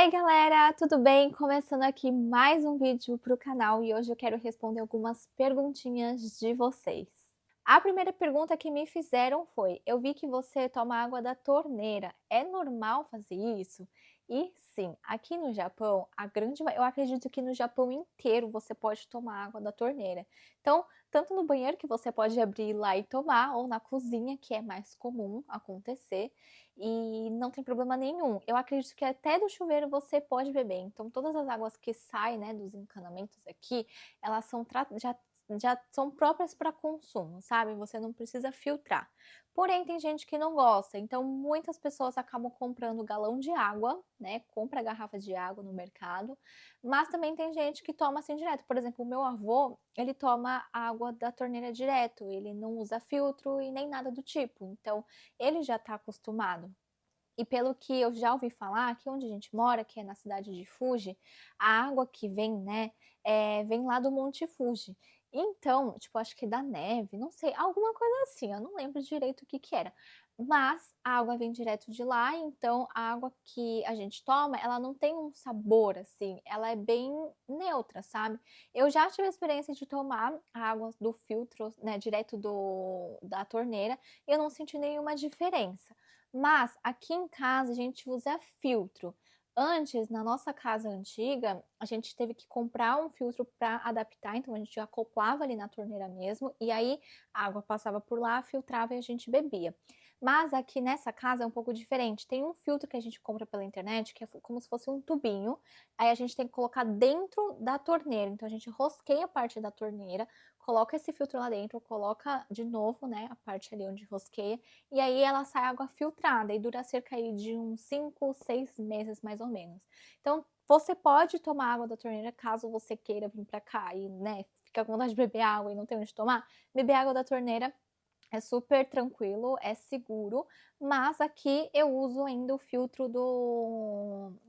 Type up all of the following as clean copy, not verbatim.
aí galera, tudo bem? Começando aqui mais um vídeo para o canal e hoje eu quero responder algumas perguntinhas de vocês. A primeira pergunta que me fizeram foi: eu vi que você toma água da torneira, é normal fazer isso? E sim, aqui no Japão, eu acredito que no Japão inteiro você pode tomar água da torneira. Então, tanto no banheiro que você pode abrir lá e tomar, ou na cozinha, que é mais comum acontecer, e não tem problema nenhum. Eu acredito que até do chuveiro você pode beber. Então, todas as águas que saem, né, dos encanamentos aqui, elas são já são próprias para consumo, sabe? Você não precisa filtrar. Porém, tem gente que não gosta, então muitas pessoas acabam comprando galão de água, né? Compra garrafa de água no mercado, mas também tem gente que toma assim direto. Por exemplo, o meu avô, ele toma água da torneira direto, ele não usa filtro e nem nada do tipo. Então, ele já está acostumado. E pelo que eu já ouvi falar, aqui onde a gente mora, que é na cidade de Fuji, a água que vem, né, vem lá do Monte Fuji. Então, tipo, acho que da neve, não sei, alguma coisa assim, eu não lembro direito o que que era. Mas a água vem direto de lá, então a água que a gente toma, ela não tem um sabor assim, ela é bem neutra, sabe? Eu já tive a experiência de tomar a água do filtro, né, direto da torneira, e eu não senti nenhuma diferença. Mas aqui em casa a gente usa filtro. Antes, na nossa casa antiga, a gente teve que comprar um filtro para adaptar, então a gente acoplava ali na torneira mesmo, e aí a água passava por lá, filtrava e a gente bebia. Mas aqui nessa casa é um pouco diferente. Tem um filtro que a gente compra pela internet, que é como se fosse um tubinho, aí a gente tem que colocar dentro da torneira. Então a gente rosqueia a parte da torneira, coloca esse filtro lá dentro, coloca de novo, né, a parte ali onde rosqueia, e aí ela sai água filtrada e dura cerca aí de uns 5, 6 meses mais ou menos. Então, você pode tomar água da torneira caso você queira vir pra cá e, né, fica com vontade de beber água e não tem onde tomar. Beber água da torneira é super tranquilo, é seguro, mas aqui eu uso ainda o filtro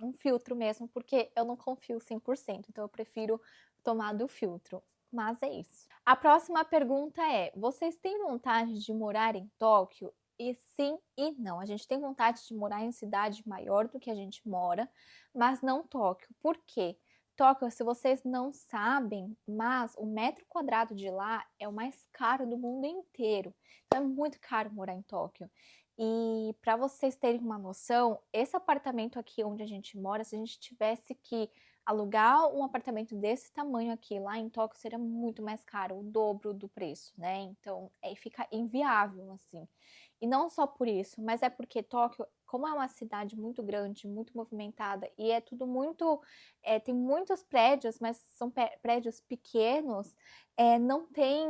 um filtro mesmo, porque eu não confio 100%, então eu prefiro tomar do filtro. Mas é isso. A próxima pergunta é: vocês têm vontade de morar em Tóquio? E sim e não. A gente tem vontade de morar em cidade maior do que a gente mora, mas não Tóquio. Por quê? Tóquio, se vocês não sabem, mas o metro quadrado de lá é o mais caro do mundo inteiro. Então é muito caro morar em Tóquio. E para vocês terem uma noção, esse apartamento aqui onde a gente mora, se a gente tivesse que alugar um apartamento desse tamanho aqui lá em Tóquio, seria muito mais caro, o dobro do preço, né? Então fica inviável assim. E não só por isso, mas é porque Tóquio, como é uma cidade muito grande, muito movimentada e é tudo muito, tem muitos prédios, mas são prédios pequenos, não tem,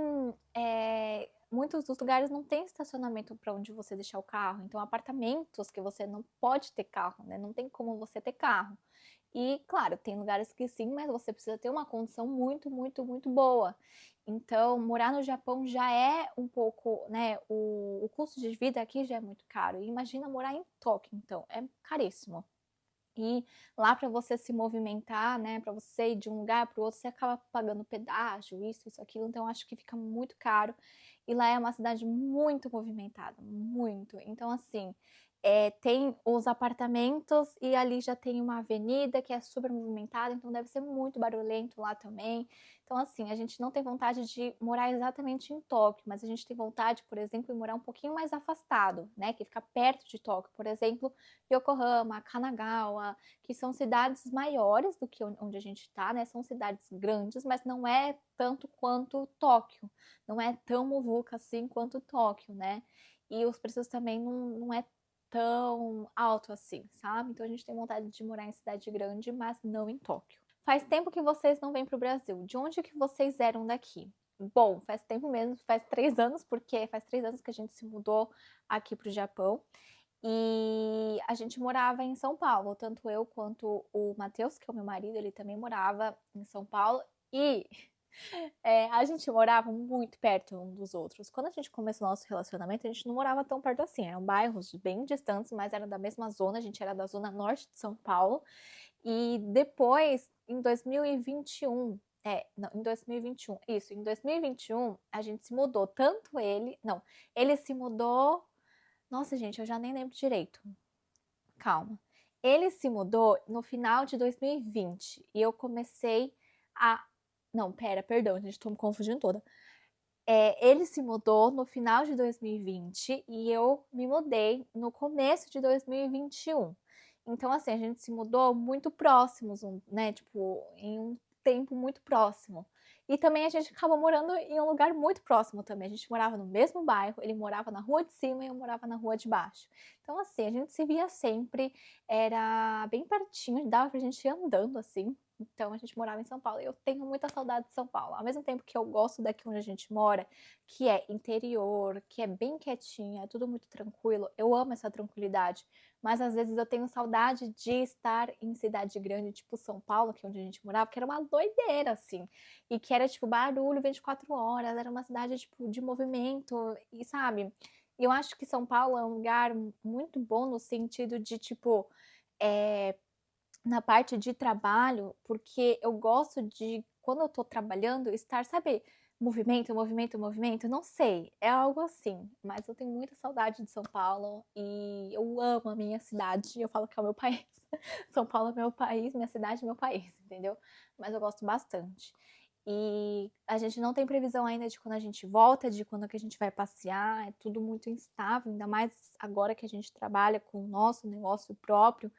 muitos dos lugares não tem estacionamento para onde você deixar o carro. Então, apartamentos que você não pode ter carro, né? Não tem como você ter carro. E, claro, tem lugares que sim, mas você precisa ter uma condição muito, muito, muito boa. Então, morar no Japão já é um pouco, né? O custo de vida aqui já é muito caro. E imagina morar em Tóquio, então, é caríssimo. E lá para você se movimentar, né, para você ir de um lugar para o outro, você acaba pagando pedágio, isso, aquilo, então acho que fica muito caro. E lá é uma cidade muito movimentada, muito. Então, assim, tem os apartamentos e ali já tem uma avenida que é super movimentada, então deve ser muito barulhento lá também. Então, assim, a gente não tem vontade de morar exatamente em Tóquio, mas a gente tem vontade, por exemplo, de morar um pouquinho mais afastado, né, que fica perto de Tóquio, por exemplo, Yokohama, Kanagawa, que são cidades maiores do que onde a gente está, né? São cidades grandes, mas não é tanto quanto Tóquio, não é tão muvuca assim quanto Tóquio, né? E os preços também não é tão alto assim, sabe? Então a gente tem vontade de morar em cidade grande, mas não em Tóquio. Faz tempo que vocês não vêm para o Brasil. De onde que vocês eram daqui? Bom, faz tempo mesmo, faz 3 anos, porque faz 3 anos que a gente se mudou aqui para o Japão. E a gente morava em São Paulo, tanto eu quanto o Matheus, que é o meu marido, ele também morava em São Paulo. E a gente morava muito perto um dos outros. Quando a gente começou o nosso relacionamento, a gente não morava tão perto assim. Eram bairros bem distantes, mas era da mesma zona. A gente era da zona norte de São Paulo. E depois, em 2021, não, em 2021, isso, em 2021, a gente se mudou. Tanto ele, não, ele se mudou. Nossa, gente, eu já nem lembro direito. Calma. Ele se mudou no final de 2020 e eu comecei a não, perdão, gente, tô me confundindo toda. Ele se mudou no final de 2020 e eu me mudei no começo de 2021. Então, assim, a gente se mudou muito próximos, né? Tipo, em um tempo muito próximo. E também a gente acabou morando em um lugar muito próximo também. A gente morava no mesmo bairro, ele morava na rua de cima e eu morava na rua de baixo. Então, assim, a gente se via sempre, era bem pertinho, dava pra gente ir andando assim. Então a gente morava em São Paulo e eu tenho muita saudade de São Paulo. Ao mesmo tempo que eu gosto daqui onde a gente mora, que é interior, que é bem quietinha, é tudo muito tranquilo, eu amo essa tranquilidade. Mas às vezes eu tenho saudade de estar em cidade grande, tipo São Paulo, que é onde a gente morava, que era uma doideira, assim. E que era, tipo, barulho 24 horas, era uma cidade, tipo, de movimento, e sabe? E eu acho que São Paulo é um lugar muito bom no sentido de, tipo, é, na parte de trabalho, porque eu gosto de, quando eu tô trabalhando, estar, sabe, movimento, movimento, movimento, não sei, é algo assim, mas eu tenho muita saudade de São Paulo e eu amo a minha cidade, eu falo que é o meu país. São Paulo é meu país, minha cidade é meu país, entendeu? Mas eu gosto bastante. E a gente não tem previsão ainda de quando a gente volta, de quando que a gente vai passear, é tudo muito instável, ainda mais agora que a gente trabalha com o nosso negócio próprio.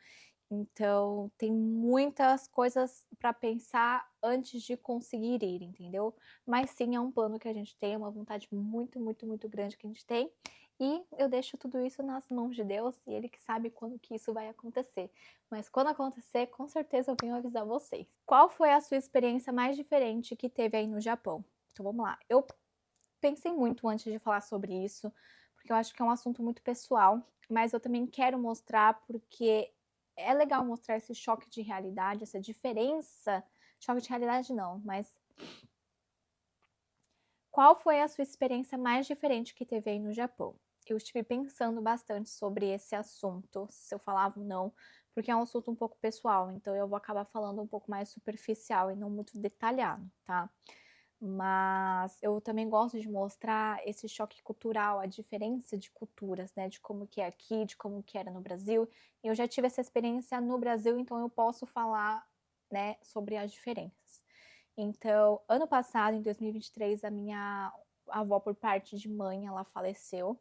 Então, tem muitas coisas para pensar antes de conseguir ir, entendeu? Mas sim, é um plano que a gente tem, é uma vontade muito, muito, muito grande que a gente tem. E eu deixo tudo isso nas mãos de Deus e Ele que sabe quando que isso vai acontecer. Mas quando acontecer, com certeza eu venho avisar vocês. Qual foi a sua experiência mais diferente que teve aí no Japão? Então vamos lá. Eu pensei muito antes de falar sobre isso, porque eu acho que é um assunto muito pessoal, mas eu também quero mostrar porque é legal mostrar esse choque de realidade, essa diferença. Choque de realidade não, mas qual foi a sua experiência mais diferente que teve aí no Japão? Eu estive pensando bastante sobre esse assunto, se eu falava ou não, porque é um assunto um pouco pessoal, então eu vou acabar falando um pouco mais superficial e não muito detalhado, tá? Mas eu também gosto de mostrar esse choque cultural, a diferença de culturas, né? De como que é aqui, de como que era no Brasil. Eu já tive essa experiência no Brasil, então eu posso falar, né, sobre as diferenças. Então, ano passado, em 2023, a minha avó por parte de mãe, ela faleceu.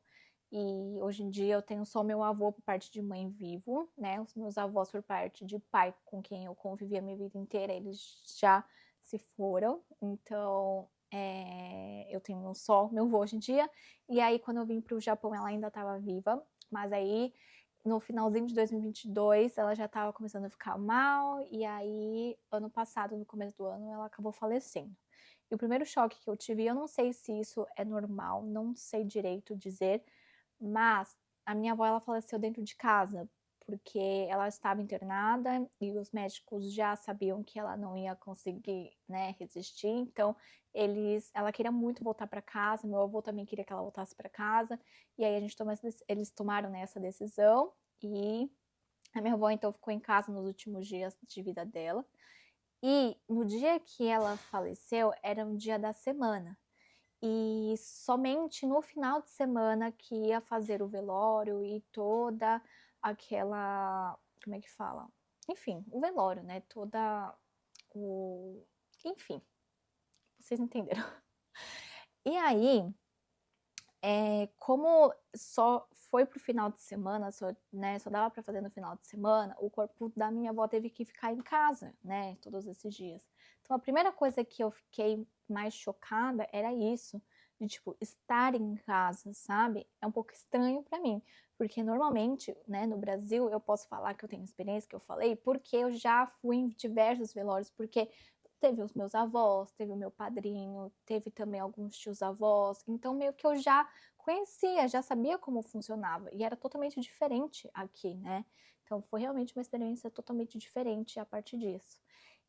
E hoje em dia eu tenho só meu avô por parte de mãe vivo, né? Os meus avós por parte de pai, com quem eu convivi a minha vida inteira, eles já se foram. Então, eu tenho só meu avô hoje em dia. E aí, quando eu vim para o Japão, ela ainda estava viva. Mas aí, no finalzinho de 2022, ela já estava começando a ficar mal. E aí, ano passado, no começo do ano, ela acabou falecendo. E o primeiro choque que eu tive, eu não sei se isso é normal, não sei direito dizer, mas a minha avó ela faleceu dentro de casa, porque ela estava internada e os médicos já sabiam que ela não ia conseguir, né, resistir. Então, ela queria muito voltar para casa, meu avô também queria que ela voltasse para casa. E aí eles tomaram, né, essa decisão e a minha avó então ficou em casa nos últimos dias de vida dela. E no dia que ela faleceu, era um dia da semana. E somente no final de semana que ia fazer o velório e toda aquela. Como é que fala? Enfim, o velório, né? Toda o. Enfim, vocês entenderam. E aí, como só foi pro final de semana, só dava para fazer no final de semana, o corpo da minha avó teve que ficar em casa, né? Todos esses dias. Então, a primeira coisa que eu fiquei mais chocada era isso, de tipo, estar em casa, sabe? É um pouco estranho para mim, porque normalmente, né, no Brasil, eu posso falar que eu tenho experiência, que eu falei, porque eu já fui em diversos velórios, porque teve os meus avós, teve o meu padrinho, teve também alguns tios-avós, então meio que eu já conhecia, já sabia como funcionava, e era totalmente diferente aqui, né? Então foi realmente uma experiência totalmente diferente a partir disso.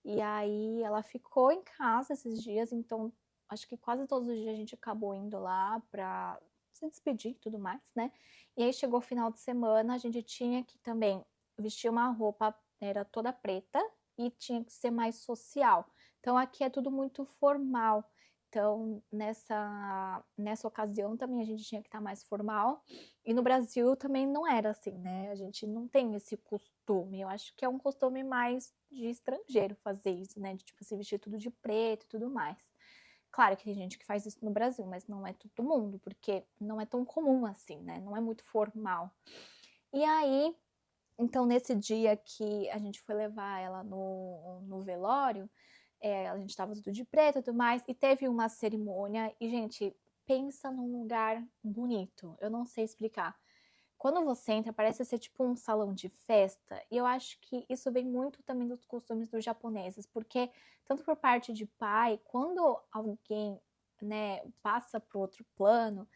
E aí ela ficou em casa esses dias, então acho que quase todos os dias a gente acabou indo lá pra se despedir e tudo mais, né? E aí chegou o final de semana, a gente tinha que também vestir uma roupa, era toda preta, e tinha que ser mais social. Então aqui é tudo muito formal. Então, nessa ocasião também a gente tinha que estar mais formal. E no Brasil também não era assim, né? A gente não tem esse costume. Eu acho que é um costume mais de estrangeiro fazer isso, né? De tipo se vestir tudo de preto e tudo mais. Claro que tem gente que faz isso no Brasil, mas não é todo mundo, porque não é tão comum assim, né? Não é muito formal. E aí, então nesse dia que a gente foi levar ela no velório, a gente tava tudo de preto e tudo mais, e teve uma cerimônia, e gente, pensa num lugar bonito, eu não sei explicar. Quando você entra, parece ser tipo um salão de festa, e eu acho que isso vem muito também dos costumes dos japoneses, porque tanto por parte de pai, quando alguém, né, passa para outro plano,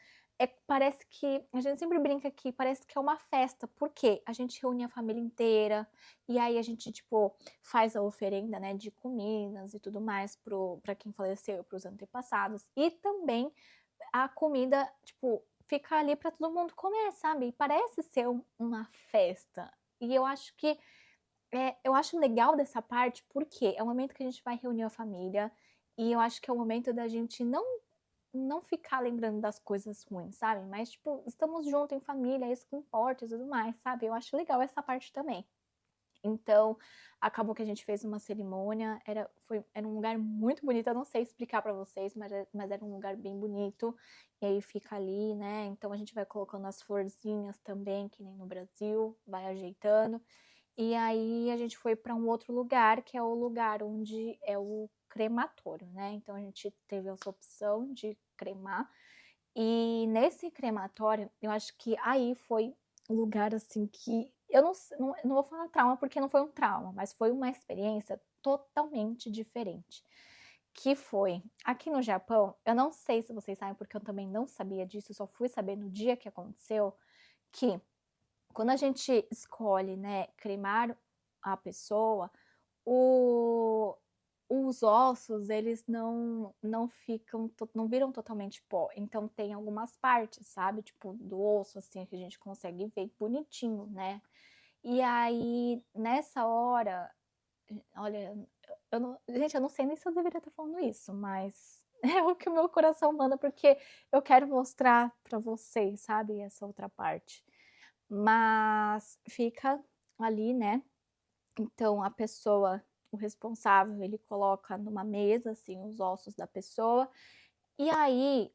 parece que, a gente sempre brinca que parece que é uma festa, porque a gente reúne a família inteira, e aí a gente, tipo, faz a oferenda, né, de comidas e tudo mais para quem faleceu, para os antepassados, e também a comida, tipo, fica ali para todo mundo comer, sabe? E parece ser uma festa. E eu acho que eu acho legal dessa parte porque é o momento que a gente vai reunir a família e eu acho que é o momento da gente não ficar lembrando das coisas ruins, sabe? Mas tipo, estamos juntos em família, é isso que importa e tudo mais, sabe? Eu acho legal essa parte também. Então, acabou que a gente fez uma cerimônia, era um lugar muito bonito, eu não sei explicar para vocês, mas era um lugar bem bonito, e aí fica ali, né? Então a gente vai colocando as florzinhas também, que nem no Brasil, vai ajeitando. E aí a gente foi para um outro lugar, que é o lugar onde é o crematório, né? Então a gente teve essa opção de cremar. E nesse crematório, eu acho que aí foi um lugar assim que eu não vou falar trauma porque não foi um trauma, mas foi uma experiência totalmente diferente. Que foi aqui no Japão, eu não sei se vocês sabem, porque eu também não sabia disso, só fui saber no dia que aconteceu, que quando a gente escolhe, né, cremar a pessoa, o, os ossos, eles não viram totalmente pó. Então tem algumas partes, sabe? Tipo, do osso, assim, que a gente consegue ver bonitinho, né? E aí, nessa hora, olha, gente, eu não sei nem se eu deveria estar falando isso, mas é o que o meu coração manda, porque eu quero mostrar para vocês, sabe? Essa outra parte. Mas fica ali, né? Então a pessoa, o responsável, ele coloca numa mesa assim os ossos da pessoa e aí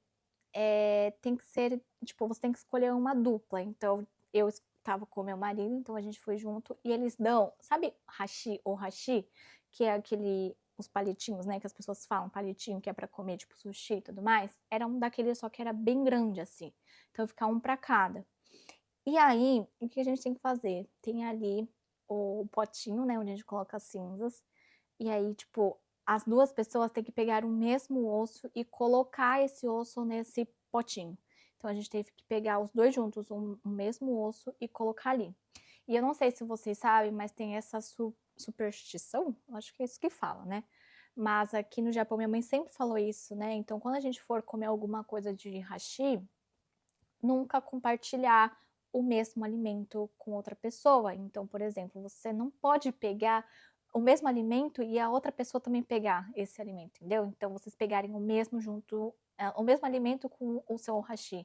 tem que ser, tipo, você tem que escolher uma dupla. Então eu estava com meu marido, então a gente foi junto e eles dão, sabe, hashi ou hashi, que é aquele os palitinhos, né, que as pessoas falam, palitinho que é para comer, tipo sushi e tudo mais. Era um daqueles só que era bem grande assim. Então ficar um para cada. E aí, o que a gente tem que fazer? Tem ali o potinho, né, onde a gente coloca as cinzas. E aí, tipo, as duas pessoas têm que pegar o mesmo osso e colocar esse osso nesse potinho. Então a gente teve que pegar os dois juntos, o mesmo osso e colocar ali. E eu não sei se vocês sabem, mas tem essa superstição, acho que é isso que fala, né? Mas aqui no Japão, minha mãe sempre falou isso, né? Então, quando a gente for comer alguma coisa de hashi, nunca compartilhar o mesmo alimento com outra pessoa. Então, por exemplo, você não pode pegar o mesmo alimento e a outra pessoa também pegar esse alimento, entendeu? Então, vocês pegarem o mesmo junto, o mesmo alimento com o seu hashi.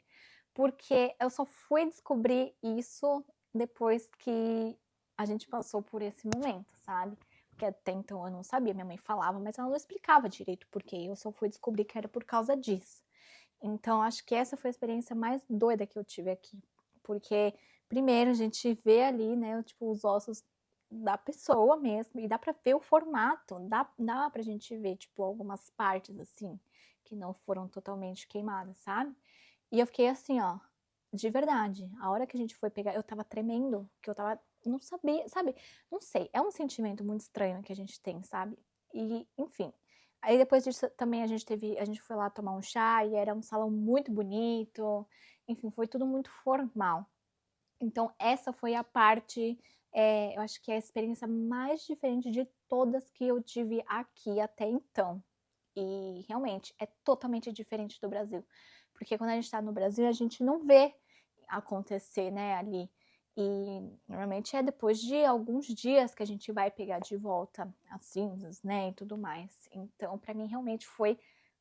Porque eu só fui descobrir isso depois que a gente passou por esse momento, sabe? Porque até então eu não sabia, minha mãe falava, mas ela não explicava direito por quê. Eu só fui descobrir que era por causa disso. Então, acho que essa foi a experiência mais doida que eu tive aqui. Porque, primeiro, a gente vê ali, né, tipo, os ossos da pessoa mesmo, e dá pra ver o formato, dá pra gente ver, tipo, algumas partes, assim, que não foram totalmente queimadas, sabe? E eu fiquei assim, ó, de verdade, a hora que a gente foi pegar, eu tava tremendo, que eu tava, não sabia, sabe? Não sei, é um sentimento muito estranho que a gente tem, sabe? E, enfim, aí depois disso também a gente foi lá tomar um chá e era um salão muito bonito, enfim, foi tudo muito formal. Então essa foi a parte, eu acho que é a experiência mais diferente de todas que eu tive aqui até então. E realmente é totalmente diferente do Brasil. Porque quando a gente está no Brasil, a gente não vê acontecer, né, ali. E normalmente é depois de alguns dias que a gente vai pegar de volta as cinzas, né, e tudo mais. Então, para mim, realmente foi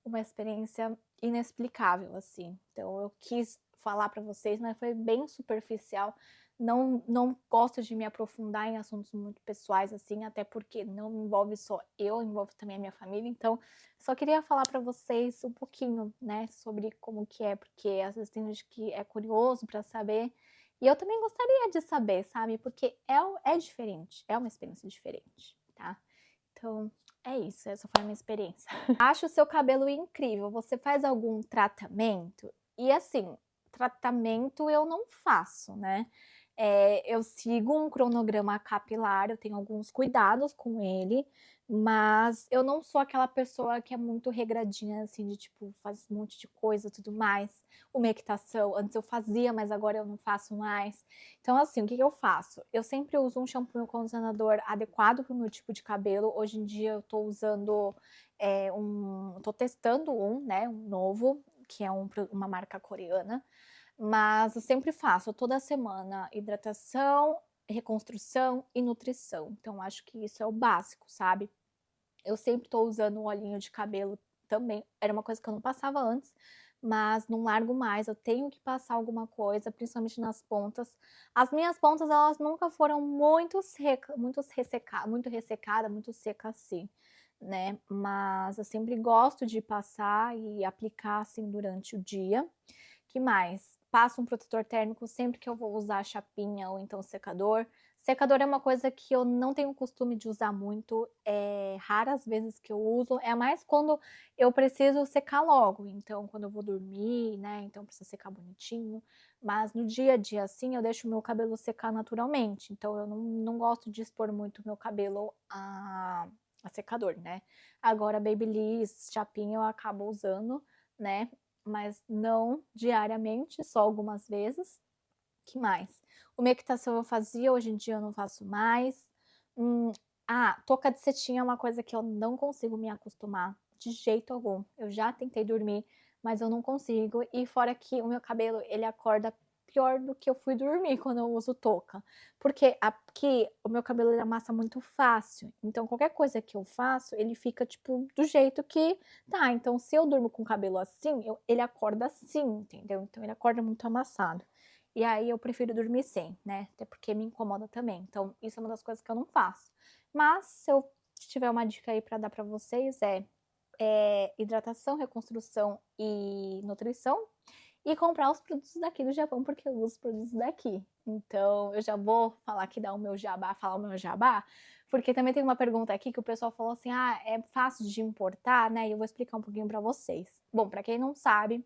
uma experiência inexplicável, assim. Então eu quis falar para vocês, mas foi bem superficial. Não gosto de me aprofundar em assuntos muito pessoais, assim, até porque não envolve só eu, envolve também a minha família. Então, só queria falar para vocês um pouquinho, né, sobre como que é, porque às vezes tem gente que é curioso para saber. E eu também gostaria de saber, sabe? Porque é diferente, é uma experiência diferente, tá? Então, é isso, essa foi a minha experiência. Acho o seu cabelo incrível. Você faz algum tratamento? E assim, tratamento eu não faço, né? Eu sigo um cronograma capilar, eu tenho alguns cuidados com ele, mas eu não sou aquela pessoa que é muito regradinha, assim, de tipo, faz um monte de coisa e tudo mais. Umectação, antes eu fazia, mas agora eu não faço mais. Então, assim, o que eu faço? Eu sempre uso um shampoo e um condicionador adequado para o meu tipo de cabelo. Hoje em dia eu tô usando tô testando né, um novo, que é uma marca coreana. Mas eu sempre faço toda semana hidratação, reconstrução e nutrição. Então, acho que isso é o básico, sabe? Eu sempre estou usando um olhinho de cabelo também. Era uma coisa que eu não passava antes, mas não largo mais. Eu tenho que passar alguma coisa, principalmente nas pontas. As minhas pontas, elas nunca foram muito ressecada, muito seca assim, né? Mas eu sempre gosto de passar e aplicar assim durante o dia. Que mais? Passo um protetor térmico sempre que eu vou usar chapinha ou então secador. Secador é uma coisa que eu não tenho costume de usar muito, raras vezes que eu uso, é mais quando eu preciso secar logo, então quando eu vou dormir, né, então precisa secar bonitinho, mas no dia a dia, assim, eu deixo o meu cabelo secar naturalmente, então eu não gosto de expor muito o meu cabelo a secador, né. Agora Babyliss, chapinha eu acabo usando, né, mas não diariamente, só algumas vezes. Que mais? Umectação eu fazia, hoje em dia eu não faço mais. Touca de cetim é uma coisa que eu não consigo me acostumar de jeito algum. Eu já tentei dormir, mas eu não consigo. E fora que o meu cabelo, ele acorda pior do que eu fui dormir quando eu uso touca. Porque aqui o meu cabelo ele amassa muito fácil. Então qualquer coisa que eu faço, ele fica tipo do jeito que tá. Então se eu durmo com o cabelo assim, ele acorda assim, entendeu? Então ele acorda muito amassado. E aí eu prefiro dormir sem, né? Até porque me incomoda também. Então, isso é uma das coisas que eu não faço. Mas, se eu tiver uma dica aí para dar para vocês, hidratação, reconstrução e nutrição. E comprar os produtos daqui do Japão, porque eu uso os produtos daqui. Então, eu já vou falar que dá o meu jabá, falar o meu jabá, porque também tem uma pergunta aqui que o pessoal falou assim: é fácil de importar, né? E eu vou explicar um pouquinho para vocês. Bom, para quem não sabe,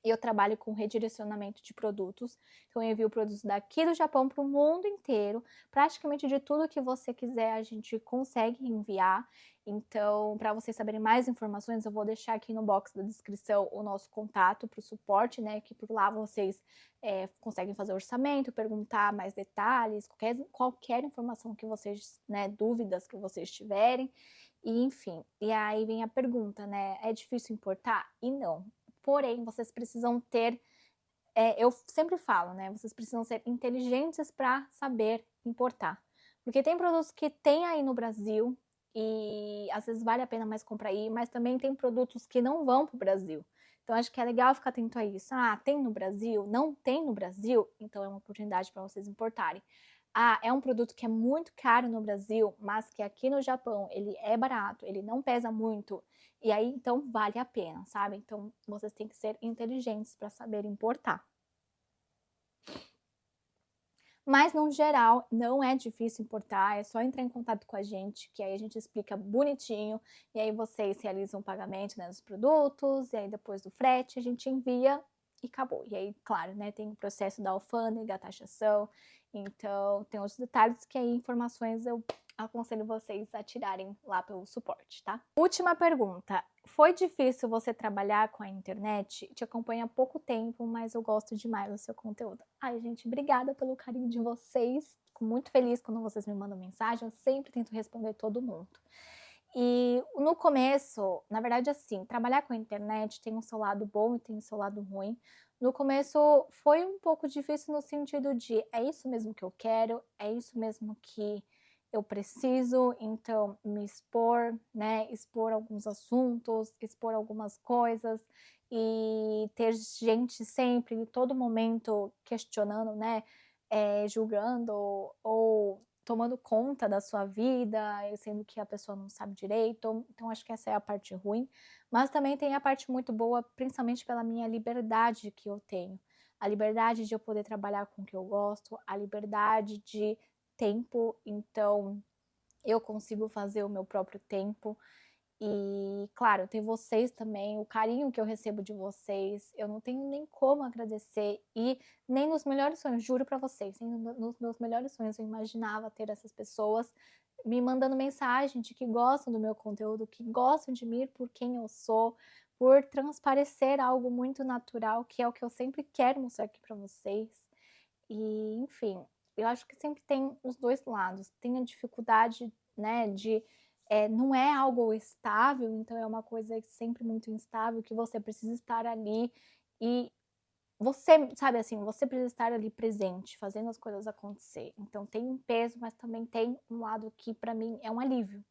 eu trabalho com redirecionamento de produtos, então eu envio produtos daqui do Japão para o mundo inteiro. Praticamente de tudo que você quiser a gente consegue enviar. Então, para vocês saberem mais informações, eu vou deixar aqui no box da descrição o nosso contato para o suporte, né? Que por lá vocês conseguem fazer orçamento, perguntar mais detalhes, qualquer informação que vocês, né, dúvidas que vocês tiverem. E enfim, e aí vem a pergunta, né? É difícil importar? E não. Porém, vocês precisam ter, eu sempre falo, né? Vocês precisam ser inteligentes para saber importar. Porque tem produtos que tem aí no Brasil e às vezes vale a pena mais comprar aí, mas também tem produtos que não vão para o Brasil. Então, acho que é legal ficar atento a isso. Tem no Brasil? Não tem no Brasil? Então, é uma oportunidade para vocês importarem. É um produto que é muito caro no Brasil, mas que aqui no Japão ele é barato, ele não pesa muito, e aí então vale a pena, sabe? Então vocês têm que ser inteligentes para saber importar. Mas no geral não é difícil importar, é só entrar em contato com a gente, que aí a gente explica bonitinho, e aí vocês realizam o pagamento, né, dos produtos, e aí depois do frete a gente envia e acabou. E aí, claro, né, tem o processo da alfândega, a taxação, então tem outros detalhes que aí informações eu aconselho vocês a tirarem lá pelo suporte, tá? Última pergunta. Foi difícil você trabalhar com a internet? Te acompanho há pouco tempo, mas eu gosto demais do seu conteúdo. Ai, gente, obrigada pelo carinho de vocês. Fico muito feliz quando vocês me mandam mensagem. Eu sempre tento responder todo mundo. E no começo, na verdade, assim, trabalhar com a internet tem o seu lado bom e tem o seu lado ruim. No começo foi um pouco difícil no sentido de é isso mesmo que eu quero, é isso mesmo que eu preciso, então, me expor, né, expor alguns assuntos, expor algumas coisas, e ter gente sempre, em todo momento, questionando, né, julgando ou tomando conta da sua vida, sendo que a pessoa não sabe direito. Então acho que essa é a parte ruim, mas também tem a parte muito boa, principalmente pela minha liberdade que eu tenho. A liberdade de eu poder trabalhar com o que eu gosto, a liberdade de tempo, então eu consigo fazer o meu próprio tempo. E, claro, tem vocês também, o carinho que eu recebo de vocês, eu não tenho nem como agradecer, e nem nos melhores sonhos, juro pra vocês, nem nos meus melhores sonhos eu imaginava ter essas pessoas me mandando mensagem de que gostam do meu conteúdo, que gostam de mim por quem eu sou, por transparecer algo muito natural, que é o que eu sempre quero mostrar aqui pra vocês. E, enfim, eu acho que sempre tem os dois lados. Tem a dificuldade, né, de não é algo estável, então é uma coisa sempre muito instável, que você precisa estar ali e você, sabe assim, você precisa estar ali presente, fazendo as coisas acontecer. Então tem um peso, mas também tem um lado que para mim é um alívio.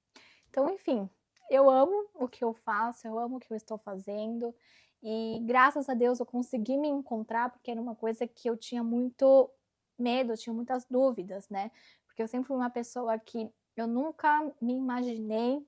Então, enfim, eu amo o que eu faço, eu amo o que eu estou fazendo, e graças a Deus eu consegui me encontrar, porque era uma coisa que eu tinha muito medo, eu tinha muitas dúvidas, né? Porque eu sempre fui uma pessoa que eu nunca me imaginei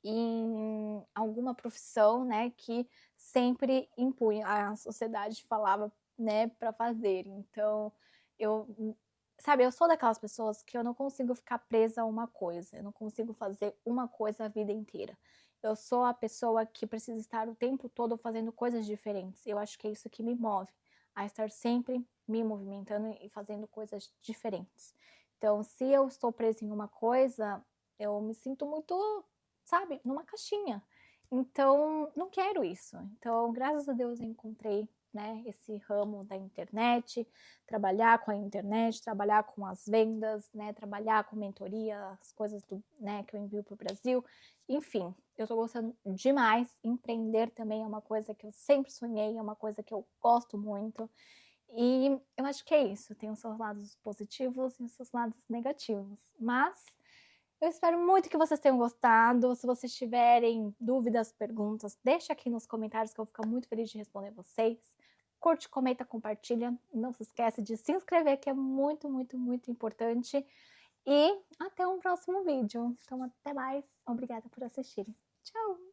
em alguma profissão, né, que sempre impunha, a sociedade falava, né, para fazer. Então, eu, sabe, eu sou daquelas pessoas que eu não consigo ficar presa a uma coisa, eu não consigo fazer uma coisa a vida inteira. Eu sou a pessoa que precisa estar o tempo todo fazendo coisas diferentes. Eu acho que é isso que me move, a estar sempre me movimentando e fazendo coisas diferentes. Então, se eu estou presa em uma coisa, eu me sinto muito, sabe, numa caixinha. Então, não quero isso. Então, graças a Deus eu encontrei, né, esse ramo da internet, trabalhar com a internet, trabalhar com as vendas, né, trabalhar com mentoria, as coisas do, né, que eu envio para o Brasil. Enfim, eu tô gostando demais. Empreender também é uma coisa que eu sempre sonhei, é uma coisa que eu gosto muito. E eu acho que é isso. Tem os seus lados positivos e os seus lados negativos. Mas eu espero muito que vocês tenham gostado. Se vocês tiverem dúvidas, perguntas, deixa aqui nos comentários que eu vou ficar muito feliz de responder vocês. Curte, comenta, compartilha. Não se esquece de se inscrever, que é muito, muito, muito importante. E até um próximo vídeo. Então, até mais. Obrigada por assistirem. Tchau!